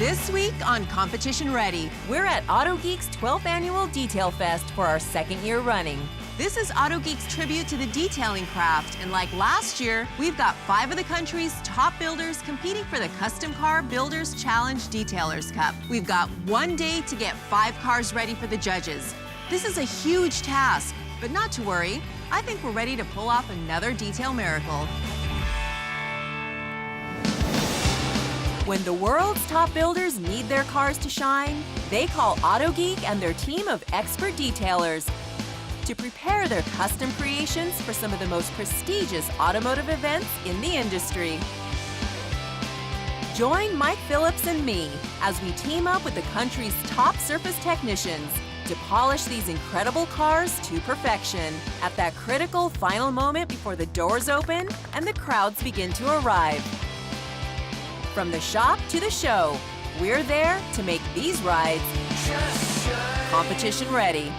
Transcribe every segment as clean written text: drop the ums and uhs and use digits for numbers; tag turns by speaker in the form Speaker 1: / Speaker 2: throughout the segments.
Speaker 1: This week on Competition Ready,
Speaker 2: We're at Autogeek's 12th Annual Detail Fest for our second year running.
Speaker 1: this is Autogeek's tribute to the detailing craft, and like last year, we've got 5 of the country's top builders competing for the Custom Car Builders Challenge Detailers Cup. We've got 1 day to get 5 cars ready for the judges. This is a huge task, but not to worry. I think we're ready to pull off another detail miracle.
Speaker 2: When the world's top builders need their cars to shine, they call Autogeek and their team of expert detailers to prepare their custom creations for some of the most prestigious automotive events in the industry. Join Mike Phillips and me as we team up with the country's top surface technicians to polish these incredible cars to perfection at that critical final moment before the doors open and the crowds begin to arrive. From the shop to the show, we're there to make these rides competition ready.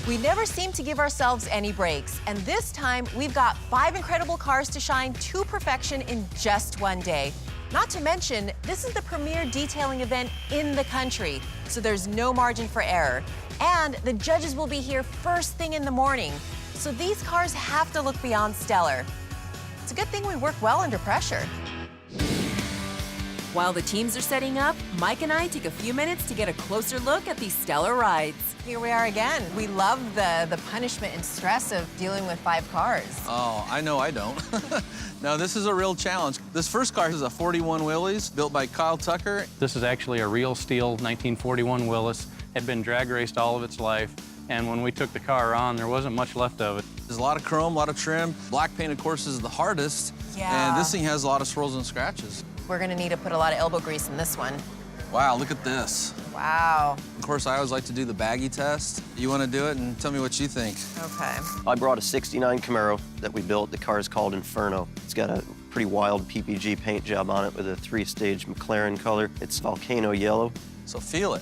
Speaker 1: We never seem to give ourselves any breaks, and this time we've got 5 incredible cars to shine to perfection in just 1 day. Not to mention, this is the premier detailing event in the country, so there's no margin for error. And the judges will be here first thing in the morning, so these cars have to look beyond stellar. It's a good thing we work well under pressure.
Speaker 2: While the teams are setting up, Mike and I take a few minutes to get a closer look at these stellar rides.
Speaker 1: Here we are again. We love the punishment and stress of dealing with 5 cars.
Speaker 3: Oh, I know I don't. No, this is a real challenge. This first car is a 41 Willys built by Kyle Tucker.
Speaker 4: This is actually a real steel 1941 Willys. Had been drag raced all of its life, and when we took the car on, there wasn't much left of it.
Speaker 3: There's a lot of chrome, a lot of trim. Black paint, of course, is the hardest.
Speaker 1: Yeah.
Speaker 3: And this thing has a lot of swirls and scratches.
Speaker 1: We're gonna need to put a lot of elbow grease in this one.
Speaker 3: Wow, look at this.
Speaker 1: Wow.
Speaker 3: Of course, I always like to do the baggy test. You want to do it and tell me what you think.
Speaker 1: Okay.
Speaker 5: I brought a '69 Camaro that we built. The car is called Inferno. It's got a pretty wild PPG paint job on it with a 3-stage McLaren color. It's volcano yellow.
Speaker 3: So feel it.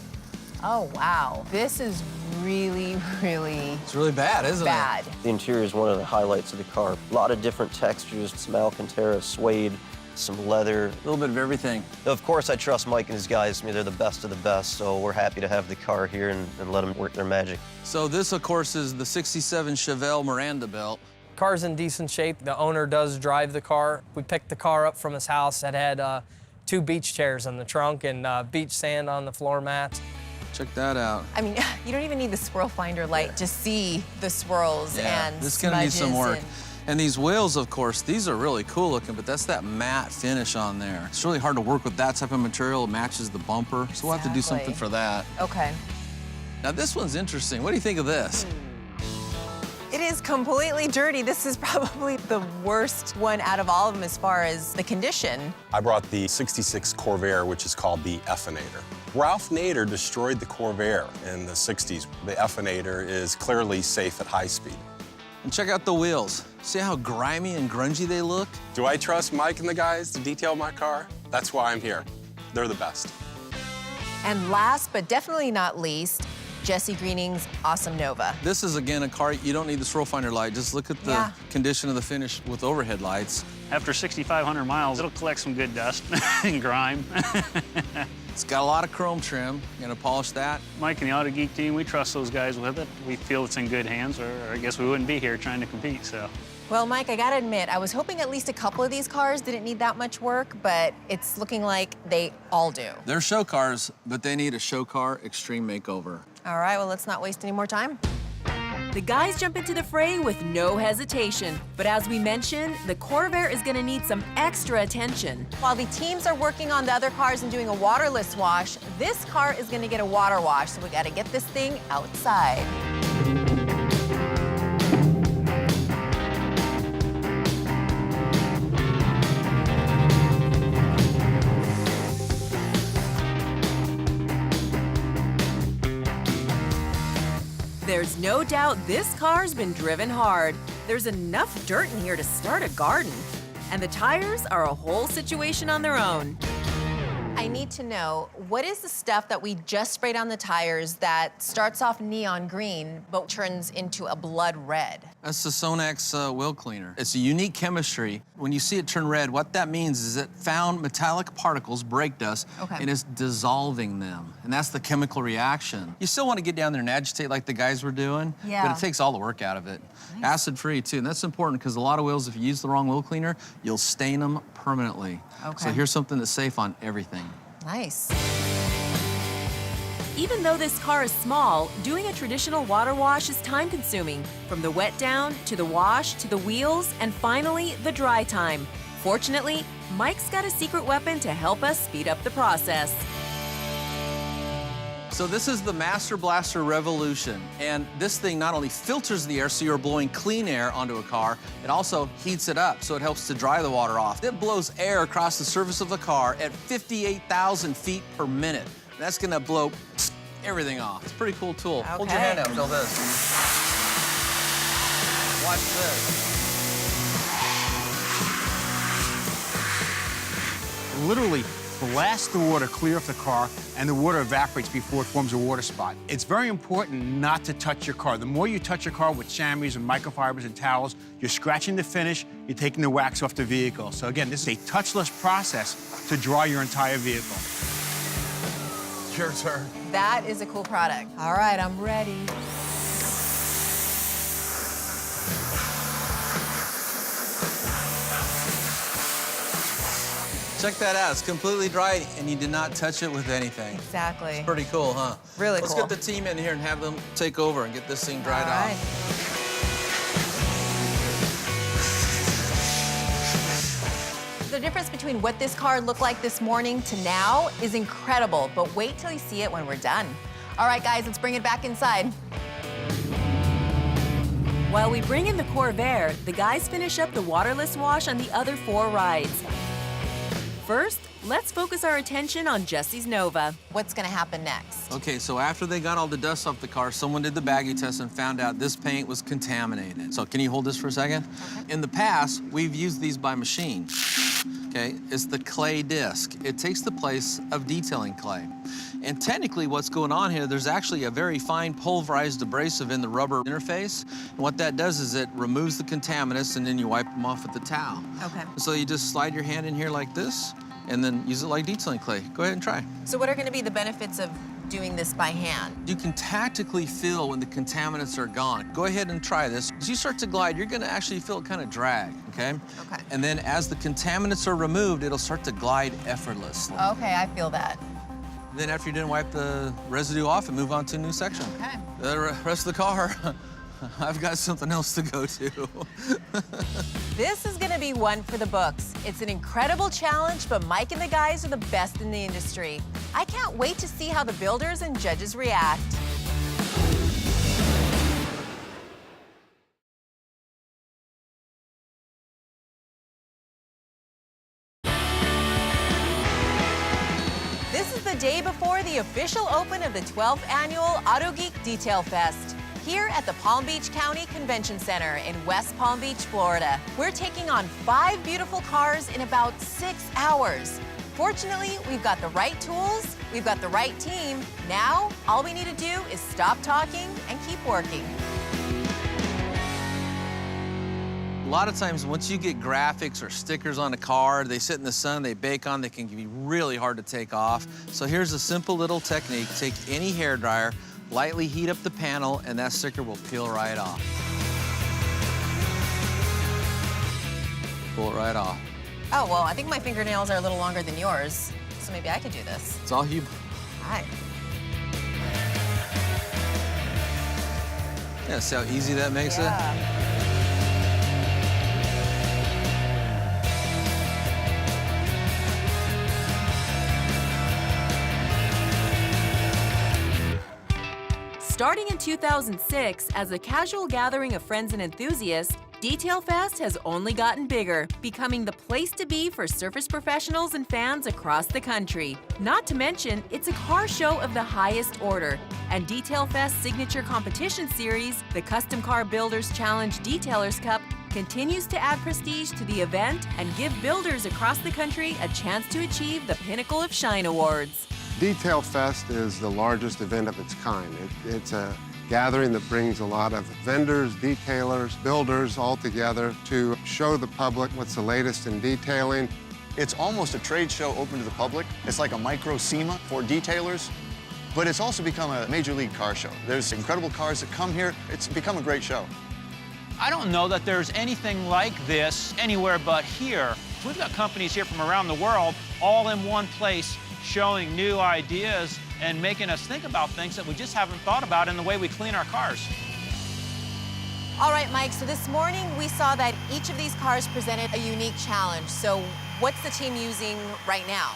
Speaker 1: Oh, wow. This is really, really
Speaker 3: It's really bad, isn't
Speaker 1: bad.
Speaker 5: The interior is one of the highlights of the car. A lot of different textures, some Alcantara, suede, some leather.
Speaker 3: A little bit of everything.
Speaker 5: Of course, I trust Mike and his guys. I mean, they're the best of the best, so we're happy to have the car here and let them work their magic.
Speaker 3: So this, of course, is the '67 Chevelle Miranda belt.
Speaker 6: Car's in decent shape. The owner does drive the car. We picked the car up from his house that had 2 beach chairs in the trunk and beach sand on the floor mats.
Speaker 3: Check that out.
Speaker 1: I mean, you don't even need the swirl finder light to see the swirls and
Speaker 3: this is gonna need some work.
Speaker 1: smudges
Speaker 3: And these wheels, of course, these are really cool looking, but that's that matte finish on there. It's really hard to work with that type of material. It matches the bumper, so we'll have to do something
Speaker 1: Exactly.
Speaker 3: for that.
Speaker 1: Okay.
Speaker 3: Now, this one's interesting. What do you think of this?
Speaker 1: It is completely dirty. This is probably the worst one out of all of them as far as the condition.
Speaker 7: I brought the '66 Corvair, which is called the Effinator. Ralph Nader destroyed the Corvair in the '60s. The Effinator is clearly safe at high speed.
Speaker 3: And check out the wheels. See how grimy and grungy they look?
Speaker 7: Do I trust Mike and the guys to detail my car? That's why I'm here. They're the best.
Speaker 1: And last but definitely not least, Jesse Greening's Awesome Nova.
Speaker 3: This is, again, a car, you don't need the swirl finder light. Just look at the condition of the finish with overhead lights.
Speaker 8: After 6,500 miles, it'll collect some good dust and grime.
Speaker 3: It's got a lot of chrome trim. You're gonna polish that.
Speaker 8: Mike and the Autogeek team, we trust those guys with it. We feel it's in good hands, or I guess we wouldn't be here trying to compete, so.
Speaker 1: Well, Mike, I gotta admit, I was hoping at least a couple of these cars didn't need that much work, but it's looking like they all do.
Speaker 3: They're show cars, but they need a show car extreme makeover.
Speaker 1: All right, well, let's not waste any more time.
Speaker 2: The guys jump into the fray with no hesitation. But as we mentioned, the Corvair is gonna need some extra attention.
Speaker 1: While the teams are working on the other cars and doing a waterless wash, this car is gonna get a water wash, so we gotta get this thing outside.
Speaker 2: There's no doubt this car's been driven hard. There's enough dirt in here to start a garden. And the tires are a whole situation on their own.
Speaker 1: I I need to know, what is the stuff that we just sprayed on the tires that starts off neon green but turns into a blood red?
Speaker 3: That's the SONAX wheel cleaner. It's a unique chemistry. When you see it turn red, what that means is it found metallic particles, brake dust, and it's dissolving them. And that's the chemical reaction. You still want to get down there and agitate like the guys were doing, but it takes all the work out of it. Nice. Acid-free, too, and that's important because a lot of wheels, if you use the wrong wheel cleaner, you'll stain them permanently. So here's something that's safe on everything.
Speaker 1: Nice.
Speaker 2: Even though this car is small, doing a traditional water wash is time-consuming, from the wet down, to the wash, to the wheels, and finally, the dry time. Fortunately, Mike's got a secret weapon to help us speed up the process.
Speaker 3: So this is the Master Blaster Revolution, and this thing not only filters the air so you're blowing clean air onto a car, it also heats it up so it helps to dry the water off. It blows air across the surface of the car at 58,000 feet per minute. That's gonna blow everything off. It's a pretty cool tool. Hold your hand out, feel this. Watch this.
Speaker 9: Literally blast the water clear off the car, and the water evaporates before it forms a water spot. It's very important not to touch your car. The more you touch your car with chamois and microfibers and towels, you're scratching the finish, you're taking the wax off the vehicle. So again, this is a touchless process to dry your entire vehicle.
Speaker 3: Your turn.
Speaker 1: That is a cool product. All right, I'm ready.
Speaker 3: Check that out. It's completely dry, and you did not touch it with anything.
Speaker 1: Exactly.
Speaker 3: It's pretty cool, huh?
Speaker 1: Really
Speaker 3: cool. Let's get the team in here and have them take over and get this thing dried off.
Speaker 1: The difference between what this car looked like this morning to now is incredible, but wait till you see it when we're done. All right, guys, let's bring it back inside.
Speaker 2: While we bring in the Corvair, the guys finish up the waterless wash on the other 4 rides. First, let's focus our attention on Jesse's Nova.
Speaker 1: What's gonna happen next?
Speaker 3: Okay, so after they got all the dust off the car, someone did the baggie test and found out this paint was contaminated. So can you hold this for a second? Okay. In the past, we've used these by machine. Okay, it's the clay disc. It takes the place of detailing clay. And technically what's going on here, there's actually a very fine pulverized abrasive in the rubber interface. And what that does is it removes the contaminants and then you wipe them off with the towel.
Speaker 1: Okay.
Speaker 3: So you just slide your hand in here like this and then use it like detailing clay. Go ahead and try.
Speaker 1: So what are gonna be the benefits of doing this by hand?
Speaker 3: You can tactically feel when the contaminants are gone. Go ahead and try this. As you start to glide, you're gonna actually feel it kind of drag, okay?
Speaker 1: Okay.
Speaker 3: And then as the contaminants are removed, it'll start to glide effortlessly.
Speaker 1: Okay, I feel that.
Speaker 3: Then after you're done, wipe the residue off and move on to a new section.
Speaker 1: Okay.
Speaker 3: The rest of the car, I've got something else to go to.
Speaker 1: This is gonna be one for the books. It's an incredible challenge, but Mike and the guys are the best in the industry. I can't wait to see how the builders and judges react. This is the day before the official open of the 12th annual Autogeek Detail Fest here at the Palm Beach County Convention Center in West Palm Beach, Florida. We're taking on 5 beautiful cars in about 6 hours. Fortunately, we've got the right tools, we've got the right team. Now, all we need to do is stop talking and keep working.
Speaker 3: A lot of times, once you get graphics or stickers on a car, they sit in the sun, they bake on, they can be really hard to take off. So here's a simple little technique. Take any hairdryer, lightly heat up the panel, and that sticker will peel right off. Pull it right off.
Speaker 1: Oh, well, I think my fingernails are a little longer than yours, so maybe I could do this.
Speaker 3: It's all you.
Speaker 1: All right.
Speaker 3: Yeah, see how easy that makes it?
Speaker 2: Starting in 2006, as a casual gathering of friends and enthusiasts, Detail Fest has only gotten bigger, becoming the place to be for surface professionals and fans across the country. Not to mention, it's a car show of the highest order, and Detail Fest's signature competition series, the Custom Car Builders Challenge Detailers Cup, continues to add prestige to the event and give builders across the country a chance to achieve the Pinnacle of Shine Awards.
Speaker 10: Detail Fest is the largest event of its kind. It's a gathering that brings a lot of vendors, detailers, builders all together to show the public what's the latest in detailing.
Speaker 11: It's almost a trade show open to the public. It's like a micro SEMA for detailers, but it's also become a major league car show. There's incredible cars that come here. It's become a great show.
Speaker 12: I don't know that there's anything like this anywhere but here. We've got companies here from around the world all in one place showing new ideas and making us think about things that we just haven't thought about in the way we clean our cars.
Speaker 1: All right, Mike, so this morning we saw that each of these cars presented a unique challenge. So what's the team using right now?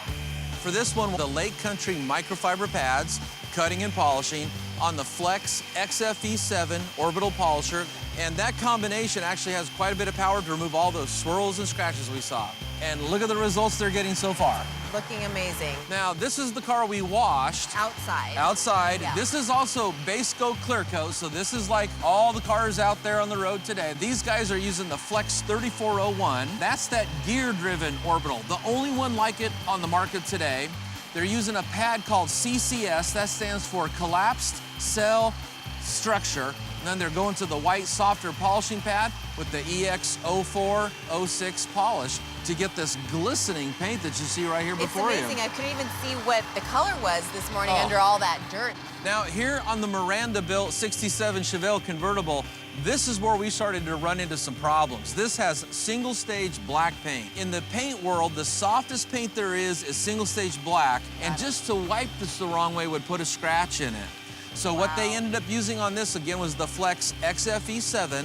Speaker 3: For this one, the Lake Country microfiber pads, cutting and polishing, on the Flex XFE7 orbital polisher, and that combination actually has quite a bit of power to remove all those swirls and scratches we saw. And look at the results they're getting so far.
Speaker 1: Looking amazing.
Speaker 3: Now, this is the car we washed.
Speaker 1: Outside.
Speaker 3: Outside.
Speaker 1: Yeah.
Speaker 3: This is also base coat, clear coat, so this is like all the cars out there on the road today. These guys are using the Flex 3401. That's that gear-driven orbital, the only one like it on the market today. They're using a pad called CCS. That stands for Collapsed Cell Structure. And then they're going to the white, softer polishing pad with the EX0406 polish to get this glistening paint that you see right here before you.
Speaker 1: It's amazing. I couldn't even see what the color was this morning under all that dirt.
Speaker 3: Now, here on the Miranda-built 67 Chevelle convertible, this is where we started to run into some problems. This has single-stage black paint. In the paint world, the softest paint there is single-stage black, and just to wipe this the wrong way would put a scratch in it. So what they ended up using on this, again, was the Flex XFE7.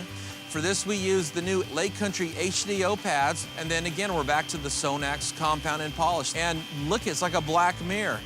Speaker 3: For this, we used the new Lake Country HDO pads, and then again, we're back to the SONAX compound and polish. And look, it's like a black mirror.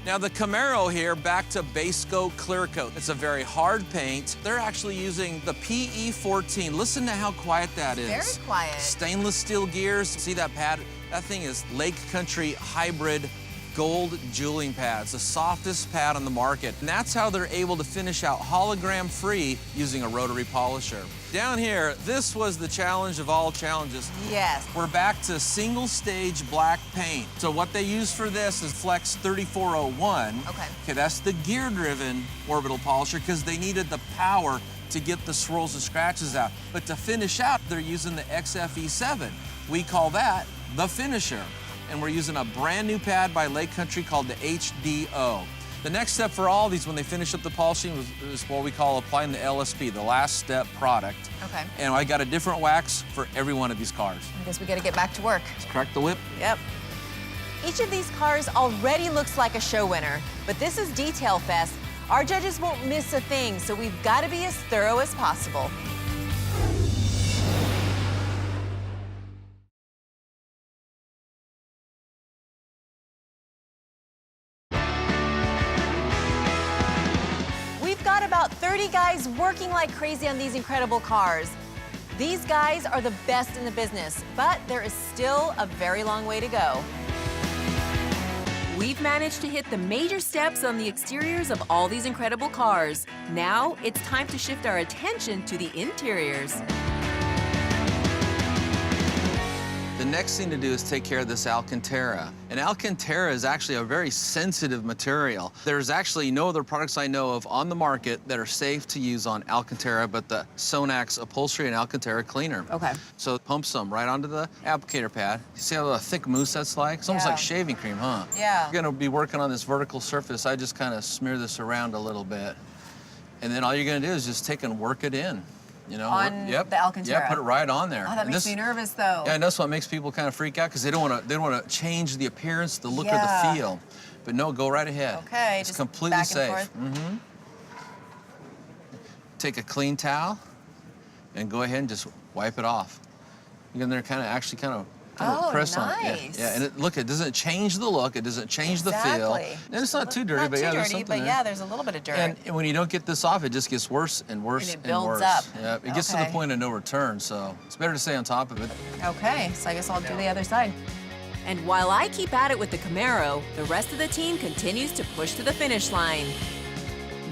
Speaker 3: Now, the Camaro here, back to base coat, clear coat. It's a very hard paint. They're actually using the PE14. Listen to how quiet that is.
Speaker 1: Very quiet.
Speaker 3: Stainless steel gears. See that pad? That thing is Lake Country hybrid gold jeweling pads, the softest pad on the market. And that's how they're able to finish out hologram-free using a rotary polisher. Down here, this was the challenge of all challenges.
Speaker 1: Yes.
Speaker 3: We're back to single-stage black paint. So what they use for this is Flex 3401.
Speaker 1: Okay.
Speaker 3: Okay, that's the gear-driven orbital polisher because they needed the power to get the swirls and scratches out. But to finish out, they're using the XFE7. We call that the finisher. And we're using a brand new pad by Lake Country called the HDO. The next step for all these when they finish up the polishing is what we call applying the LSP, the last step product.
Speaker 1: Okay.
Speaker 3: And I got a different wax for every one of these cars.
Speaker 1: I guess we gotta get back to work.
Speaker 3: Let's crack the whip.
Speaker 1: Yep. Each of these cars already looks like a show winner, but this is Detail Fest. Our judges won't miss a thing, so we've gotta be as thorough as possible. About 30 guys working like crazy on these incredible cars. These guys are the best in the business, but there is still a very long way to go.
Speaker 2: We've managed to hit the major steps on the exteriors of all these incredible cars. Now it's time to shift our attention to the interiors.
Speaker 3: The next thing to do is take care of this Alcantara. And Alcantara is actually a very sensitive material. There's actually no other products I know of on the market that are safe to use on Alcantara but the SONAX upholstery and Alcantara cleaner.
Speaker 1: Okay.
Speaker 3: So pump some right onto the applicator pad. You see how thick mousse that's like? It's almost like shaving cream, huh?
Speaker 1: Yeah.
Speaker 3: You're gonna be working on this vertical surface. I just kind of smear this around a little bit. And then all you're gonna do is just take and work it in. You know,
Speaker 1: on the Alcantara.
Speaker 3: Yeah, put it right on there.
Speaker 1: Oh, that makes me nervous, though.
Speaker 3: Yeah, and that's what makes people kind of freak out because they don't want to change the appearance, the look, or the feel. But no, go right ahead.
Speaker 1: Okay,
Speaker 3: it's
Speaker 1: just
Speaker 3: completely
Speaker 1: back
Speaker 3: safe.
Speaker 1: and forth.
Speaker 3: Take a clean towel and go ahead and just wipe it off. You can there kind of press on it. Yeah, and look, it doesn't change the look, it doesn't change the feel. And it's not too dirty, but there's something there.
Speaker 1: Yeah, there's a little bit of dirt.
Speaker 3: And when you don't get this off, it just gets worse and worse
Speaker 1: and builds
Speaker 3: worse.
Speaker 1: up.
Speaker 3: Yeah, it gets to the point of no return, so it's better to stay on top of it.
Speaker 1: Okay, so I guess I'll do the other side.
Speaker 2: And while I keep at it with the Camaro, the rest of the team continues to push to the finish line.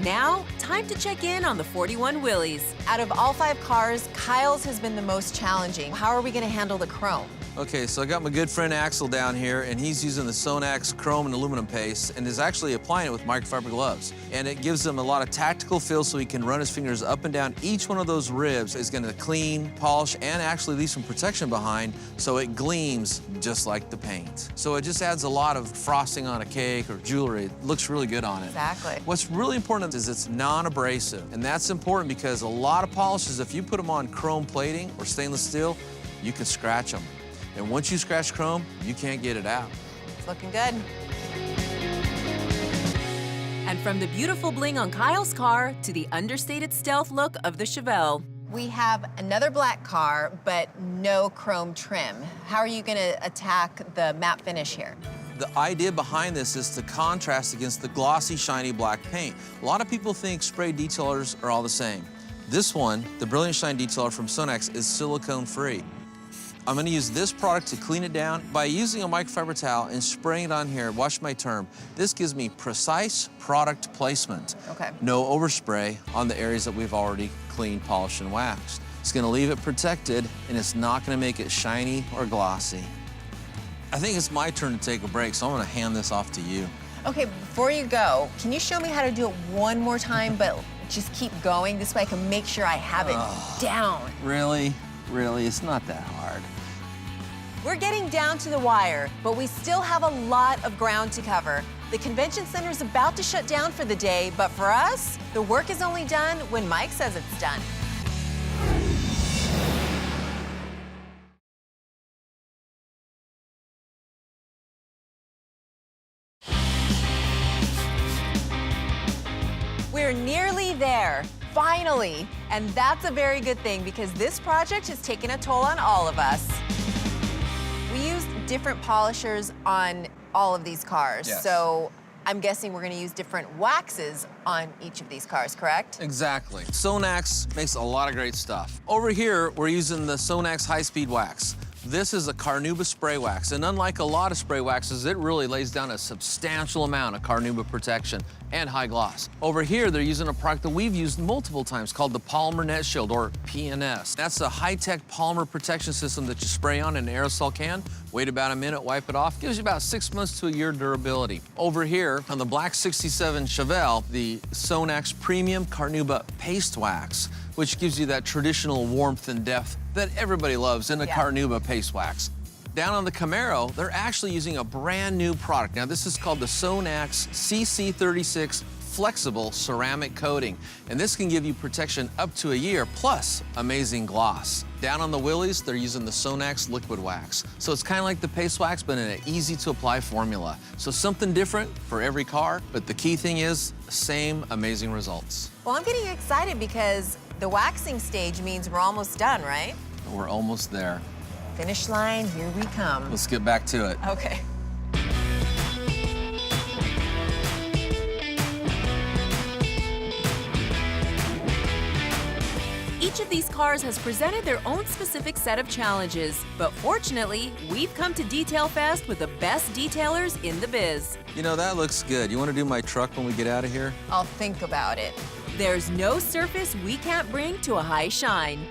Speaker 2: Now, time to check in on the 41 Willies.
Speaker 1: Out of all 5 cars, Kyle's has been the most challenging. How are we going to handle the chrome?
Speaker 3: Okay, so I got my good friend Axel down here, and he's using the SONAX chrome and aluminum paste and is actually applying it with microfiber gloves. And it gives him a lot of tactical feel so he can run his fingers up and down. Each one of those ribs is gonna clean, polish, and actually leave some protection behind so it gleams just like the paint. So it just adds a lot of frosting on a cake or jewelry. It looks really good on it.
Speaker 1: Exactly.
Speaker 3: What's really important is it's non-abrasive, and that's important because a lot of polishes, if you put them on chrome plating or stainless steel, you can scratch them. And once you scratch chrome, you can't get it out.
Speaker 1: It's looking good.
Speaker 2: And from the beautiful bling on Kyle's car to the understated stealth look of the Chevelle.
Speaker 1: We have another black car, but no chrome trim. How are you going to attack the matte finish here?
Speaker 3: The idea behind this is to contrast against the glossy, shiny black paint. A lot of people think spray detailers are all the same. This one, the Brilliant Shine Detailer from SONAX, is silicone-free. I'm gonna use this product to clean it down by using a microfiber towel and spraying it on here. Watch my term. This gives me precise product placement.
Speaker 1: Okay.
Speaker 3: No overspray on the areas that we've already cleaned, polished, and waxed. It's gonna leave it protected, and it's not gonna make it shiny or glossy. I think it's my turn to take a break, so I'm gonna hand this off to you.
Speaker 1: Okay, before you go, can you show me how to do it one more time, but just keep going? This way I can make sure I have it down.
Speaker 3: Really? Really? It's not that hard.
Speaker 1: We're getting down to the wire, but we still have a lot of ground to cover. The convention center is about to shut down for the day, but for us, the work is only done when Mike says it's done. We're nearly there, finally. And that's a very good thing because this project has taken a toll on all of us. We used different polishers on all of these cars.
Speaker 3: Yes.
Speaker 1: So I'm guessing we're gonna use different waxes on each of these cars, correct?
Speaker 3: Exactly. SONAX makes a lot of great stuff. Over here, we're using the SONAX high-speed wax. This is a carnauba spray wax, and unlike a lot of spray waxes, it really lays down a substantial amount of carnauba protection and high gloss. Over here, they're using a product that we've used multiple times called the Polymer Net Shield, or PNS. That's a high-tech polymer protection system that you spray on in an aerosol can, wait about a minute, wipe it off, gives you about 6 months to a year durability. Over here, on the Black 67 Chevelle, the SONAX Premium Carnauba Paste Wax, which gives you that traditional warmth and depth that everybody loves in a carnauba paste wax. Down on the Camaro, they're actually using a brand new product. Now, this is called the SONAX CC36 Flexible Ceramic Coating, and this can give you protection up to a year, plus amazing gloss. Down on the Willys, they're using the SONAX Liquid Wax. So it's kind of like the paste wax, but in an easy-to-apply formula. So something different for every car, but the key thing is the same amazing results.
Speaker 1: Well, I'm getting excited because the waxing stage means we're almost done, right?
Speaker 3: We're almost there.
Speaker 1: Finish line, here we come.
Speaker 3: Let's get back to it.
Speaker 1: Okay.
Speaker 2: Each of these cars has presented their own specific set of challenges, but fortunately, we've come to Detail Fest with the best detailers in the biz.
Speaker 3: You know, that looks good. You want to do my truck when we get out of here?
Speaker 1: I'll think about it.
Speaker 2: There's no surface we can't bring to a high shine.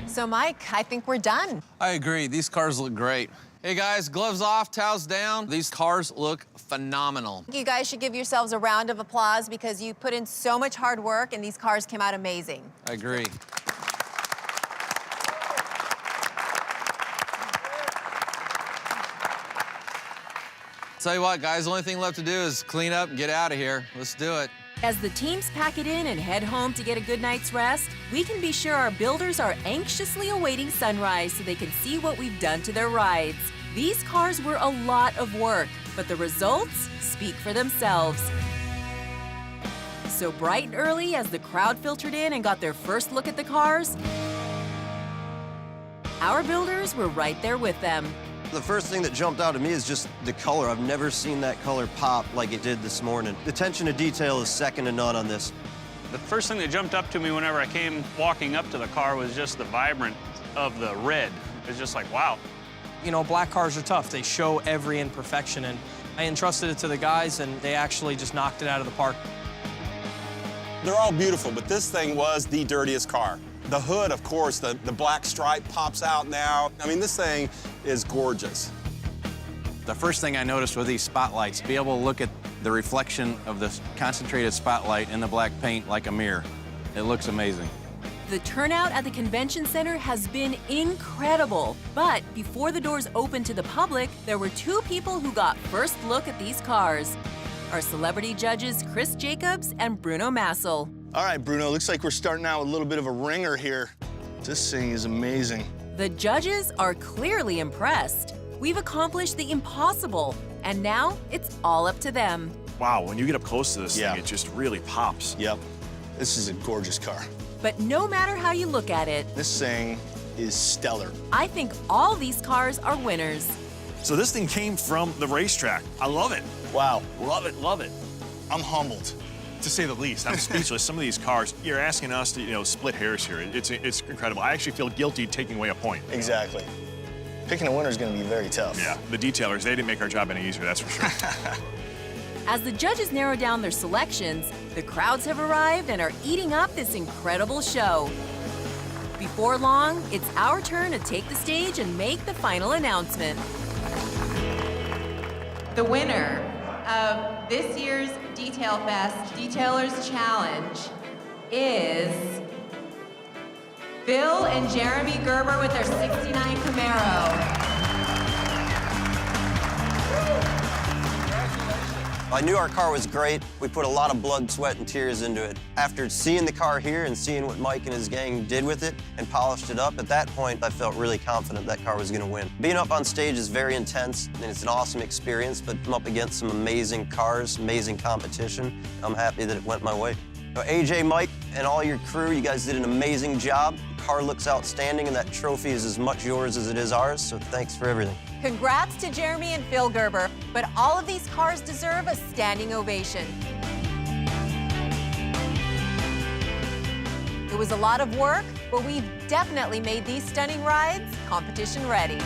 Speaker 1: So, Mike, I think we're done.
Speaker 3: I agree. These cars look great. Hey, guys, gloves off, towels down. These cars look phenomenal.
Speaker 1: You guys should give yourselves a round of applause because you put in so much hard work and these cars came out amazing.
Speaker 3: I agree. Tell you what, guys, the only thing left to do is clean up and get out of here. Let's do it.
Speaker 2: As the teams pack it in and head home to get a good night's rest, we can be sure our builders are anxiously awaiting sunrise so they can see what we've done to their rides. These cars were a lot of work, but the results speak for themselves. So bright and early as the crowd filtered in and got their first look at the cars, our builders were right there with them.
Speaker 5: The first thing that jumped out at me is just the color. I've never seen that color pop like it did this morning. The attention to detail is second to none on this.
Speaker 8: The first thing that jumped up to me whenever I came walking up to the car was just the vibrance of the red. It's just like, wow.
Speaker 6: You know, black cars are tough. They show every imperfection, and I entrusted it to the guys, and they actually just knocked it out of the park.
Speaker 7: They're all beautiful, but this thing was the dirtiest car. The hood, of course, the black stripe pops out now. I mean, this thing is gorgeous.
Speaker 13: The first thing I noticed were these spotlights. Be able to look at the reflection of the concentrated spotlight in the black paint like a mirror. It looks amazing.
Speaker 2: The turnout at the convention center has been incredible. But before the doors opened to the public, there were two people who got first look at these cars. Our celebrity judges, Chris Jacobs and Bruno Massel.
Speaker 11: All right, Bruno, looks like we're starting out with a little bit of a ringer here. This thing is amazing.
Speaker 2: The judges are clearly impressed. We've accomplished the impossible, and now it's all up to them.
Speaker 14: Wow, when you get up close to this thing, it just really pops.
Speaker 11: Yep. This is a gorgeous car.
Speaker 2: But no matter how you look at it,
Speaker 11: This thing is stellar.
Speaker 2: I think all these cars are winners.
Speaker 14: So this thing came from the racetrack. I love it.
Speaker 11: Wow.
Speaker 14: Love it, love it.
Speaker 11: I'm humbled.
Speaker 14: To say the least, I'm speechless. Some of these cars, you're asking us to, split hairs here. It's incredible. I actually feel guilty taking away a point.
Speaker 11: Exactly. Picking a winner is going to be very tough.
Speaker 14: Yeah, the detailers, they didn't make our job any easier, that's for sure.
Speaker 2: As the judges narrow down their selections, the crowds have arrived and are eating up this incredible show. Before long, it's our turn to take the stage and make the final announcement.
Speaker 15: The winner of this year's Detail Fest Detailers Challenge is Bill and Jeremy Gerber with their 69 Camaro.
Speaker 5: I knew our car was great. We put a lot of blood, sweat, and tears into it. After seeing the car here and seeing what Mike and his gang did with it and polished it up, at that point, I felt really confident that car was gonna win. Being up on stage is very intense, and it's an awesome experience, but I'm up against some amazing cars, amazing competition. I'm happy that it went my way. So AJ, Mike, and all your crew, you guys did an amazing job. The car looks outstanding, and that trophy is as much yours as it is ours, so thanks for everything.
Speaker 1: Congrats to Jeremy and Phil Gerber, but all of these cars deserve a standing ovation. It was a lot of work, but we've definitely made these stunning rides competition ready.